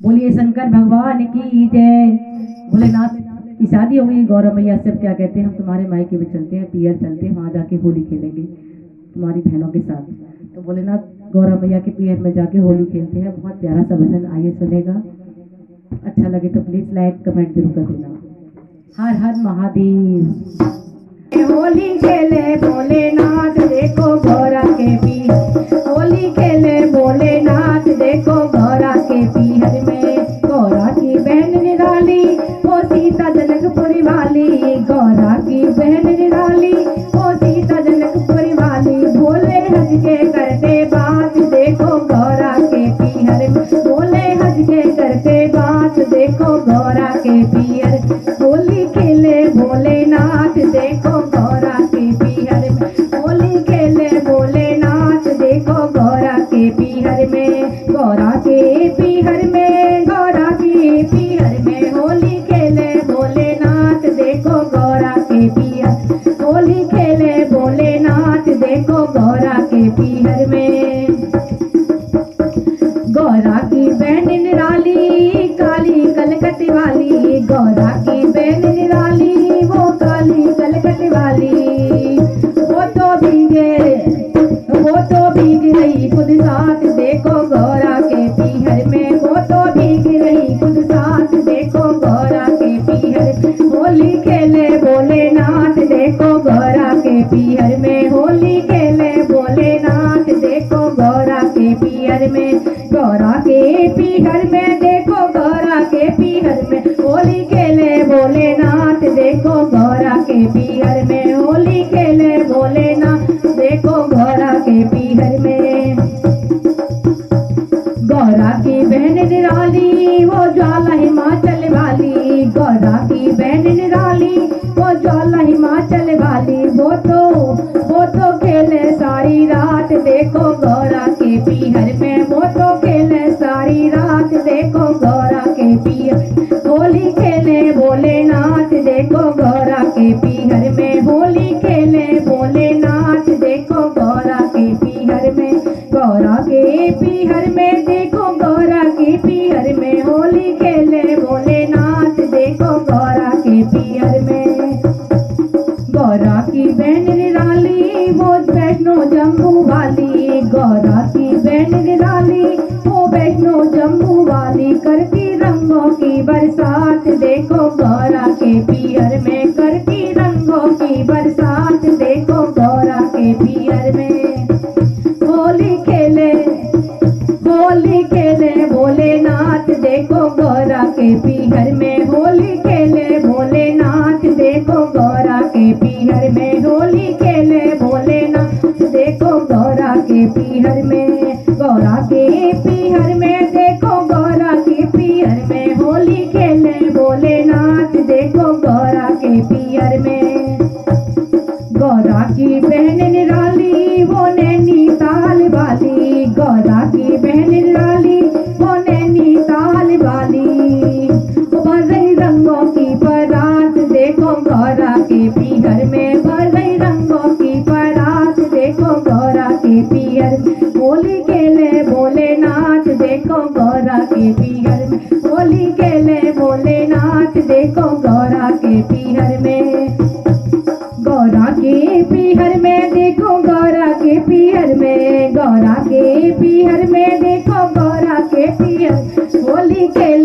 बोलिए शंकर भगवान की जय। भोलेनाथ की शादी हो गई, गौरव मैया से अब क्या कहते हैं, हम तुम्हारे मायके में चलते हैं, पियर चलते हैं, वहाँ जाके होली खेलेंगे तुम्हारी बहनों के साथ। तो भोलेनाथ गौरव मैया के पियर में जाके होली खेलते हैं। बहुत प्यारा सा भजन, आइए सुनेगा। अच्छा लगे तो प्लीज लाइक कमेंट जरूर कर देना। हर हर महादेव। होली खेले भोलेनाथ देखो गौरा के पी, होली खेले भोलेनाथ देखो गौरा के पीहर में। गौरा की बहन निराली वो सीता जनकपुरी वाली, गौरा की बहन निराली वो सीता जनकपुरी वाली। भोले हज के करते बात देखो गौरा के पीहर में, भोले हज के करते बात देखो गौरा के पीहर। होली खेले भोलेनाथ देखो गौरा के पीहर में, होली खेले भोलेनाथ देखो गौरा के पीहर में। गौरा के पीहर में, गौरा के पीहर में होली खेले भोलेनाथ देखो गौरा के पीहर, होली खेले भोलेनाथ देखो गौरा के पीहर में। गौरा की बहन निराली काली कलकत्ते वाली, गौरा की बहन निराली वो काली कलकत्ते वाली। वो तो भीग रही खुद साथ देखो गौरा के पीहर में, वो तो भीग रही खुद साथ देखो गौरा के पीहर। होली खेले भोलेनाथ देखो गौरा के पीहर में, होली खेले भोलेनाथ देखो गौरा के पीहर में। गौरा के पीहर में देखो गौरा के पीहर में होली खेले भोलेनाथ देखो गौरा के पीहर में, होली खेले भोलेनाथ देखो गौरा के पीहर में। गौरा की बहन निराली वो ज्वाला हिमाचल वाली, गौरा की बहन निराली वो ज्वाला हिमाचल वाली। वो तो खेले सारी रात देखो गौरा के पीहर में, वो तो खेले सारी रात देखो गौरा के पीहर। होली खेले भोलेनाथ देखो गौरा के पीहर में, होली खेले भोलेनाथ देखो गौरा के पीहर में। गौरा के पीहर में देखो गौरा के पीहर में होली खेले भोलेनाथ देखो गौरा के पीहर में। गौरा की बहन निराली वो वैष्णो जम्मू वाली, गौरा की बहन निराली वो वैष्णो जम्मू वाली। करती रंगों की बरसात देखो गौरा के पीहर में, करती रंगों की बरसात देखो गौरा के पीहर में। होली खेले भोलेनाथ देखो गौरा के पीहर में, होली खेले भोलेनाथ देखो गौरा के पीहर में, होली खेले भोलेनाथ देखो गौरा के पीहर में। गौरा के पीहर में देखो गौरा के पीहर में होली खेले भोलेनाथ देखो गौरा के पीहर में। गौरा की बहन निराली वो नैनीताल वाली, गौरा की बहन निराली वो नैनीताल वाली। भर रही रंगों की बारात देखो गौरा के पीहर में, भर रही रंगों की बारात देखो गौरा के पीहर में। होली खेले भोलेनाथ देखो गौरा के पीहर में, होली खेले भोलेनाथ देखो गौरा के पीहर में। गौरा के पीहर में देखो गौरा के पीहर में, गौरा के पीहर में देखो गौरा के पीहर। होली खेले